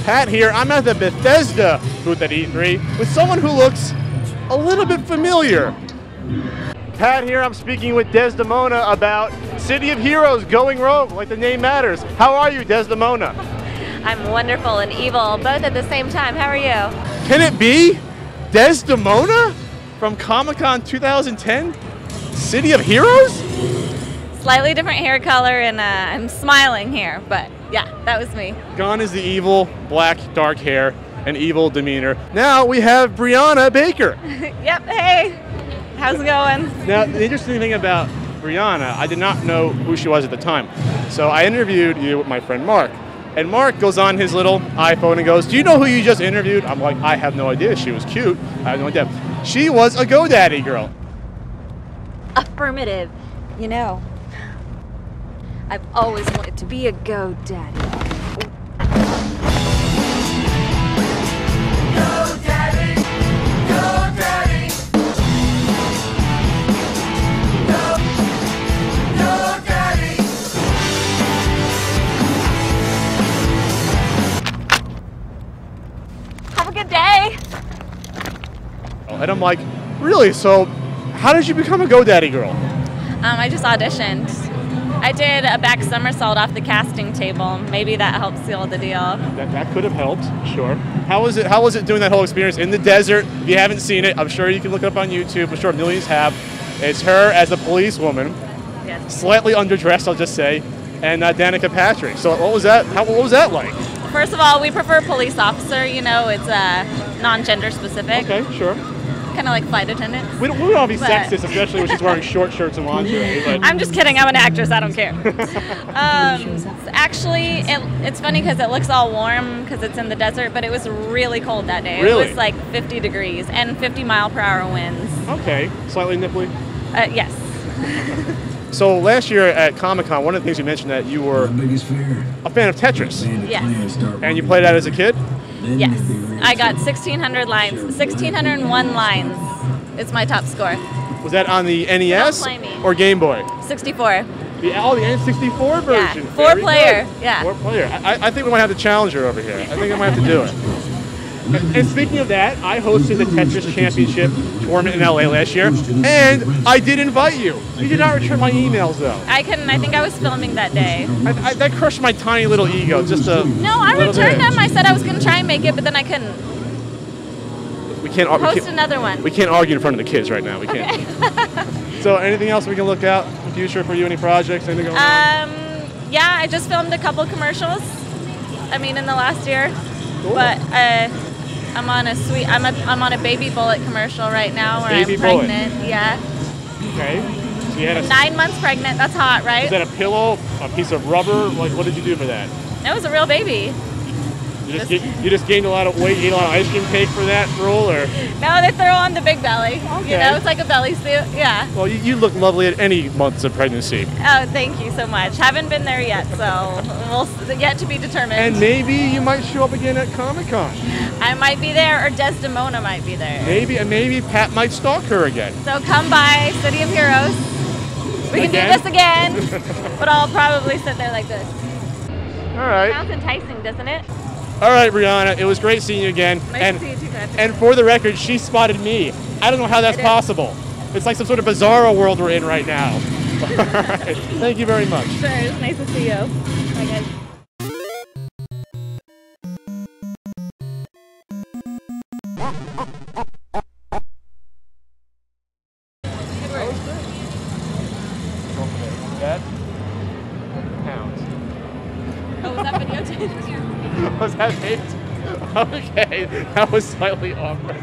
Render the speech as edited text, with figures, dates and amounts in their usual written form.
Pat here. I'm at the Bethesda booth at E3 with someone who looks a little bit familiar. Pat here. I'm speaking with Desdemona about City of Heroes going rogue, like the name matters. How are you, Desdemona? I'm wonderful and evil, both at the same time. How are you? Can it be Desdemona from Comic-Con 2010? City of Heroes? Slightly different hair color, and I'm smiling here, but yeah, that was me. Gone is the evil, black, dark hair, and evil demeanor. Now we have Brianna Baker. Yep, hey, how's it going? Now, the interesting thing about Brianna, I did not know who she was at the time. So I interviewed you with my friend Mark. And Mark goes on his little iPhone and goes, "Do you know who you just interviewed?" I'm like, I have no idea. She was cute. I have no idea. She was a GoDaddy girl. Affirmative. You know, I've always wanted to be a GoDaddy. GoDaddy, GoDaddy, GoDaddy. Have a good day. And I'm like, really? So how did you become a GoDaddy girl? I just auditioned. I did a back somersault off the casting table. Maybe that helps seal the deal. That could have helped, sure. How was it doing that whole experience in the desert? If you haven't seen it, I'm sure you can look it up on YouTube. I'm sure millions have. It's her as a policewoman, Yes. slightly underdressed, I'll just say, and Danica Patrick. So what was that? What was that like? First of all, we prefer police officer. You know, it's non-gender specific. Okay, sure. Kind of like flight attendants. We don't want to be But- sexist, especially when she's wearing short shirts and lingerie. But I'm just kidding. I'm an actress. I don't care. Actually, it's funny because it looks all warm because it's in the desert, but it was really cold that day. Really? It was like 50 degrees and 50-mile-per-hour winds. okay, slightly nipply. Yes. So last year at Comic-Con, one of the things you mentioned that you were a fan of Tetris, Yes. and you played that as a kid. Yes. I got 1,600 lines. 1,601 lines. It's my top score. Was that on the NES Don't blame me. or Game Boy? 64. The N64 version. Yeah, Very four-player, good. yeah. Four-player. I think we might have to challenge her over here. I think I might have to do it. And speaking of that, I hosted the Tetris Championship tournament in LA last year, and I did invite you. You did not return my emails, though. I couldn't. I think I was filming that day. That crushed my tiny little ego. Just a No, I little returned bit. them. I said I was going to try and make it, but then I couldn't. We can't. Post another one. We can't argue in front of the kids right now. We can't. So, anything else we can look out in the future for you? Any projects? Anything going on? Yeah, I just filmed a couple commercials. I mean, in the last year, Cool. but I'm on I'm on a Baby Bullet commercial right now where Baby I'm Bullet. pregnant. Yeah, Okay. So you had a. 9 months pregnant. That's hot, right? Is that a pillow? A piece of rubber? Like, what did you do for that? It was a real baby. You just gained a lot of weight, you ate a lot of ice cream cake for that role, or? No, they throw on the big belly. Okay. You know, it's like a belly suit. Yeah. Well, you look lovely at any months of pregnancy. Oh, thank you so much. Haven't been there yet, so we'll yet to be determined. And maybe you might show up again at Comic-Con. I might be there, or Desdemona might be there. Maybe Pat might stalk her again. So come by City of Heroes. We can Again? do this again, but I'll probably sit there like this. All right. Sounds enticing, doesn't it? All right, Brianna. It was great seeing you again. Nice to see you too, Patrick. And for the record, she spotted me. I don't know how that's I did. possible. It's like some sort of bizarro world we're in right now. All right. Thank you very much. Sure, it's nice to see you. Bye, guys. That pounds. Oh, was that videotaped? Was that taped? Okay, that was slightly awkward.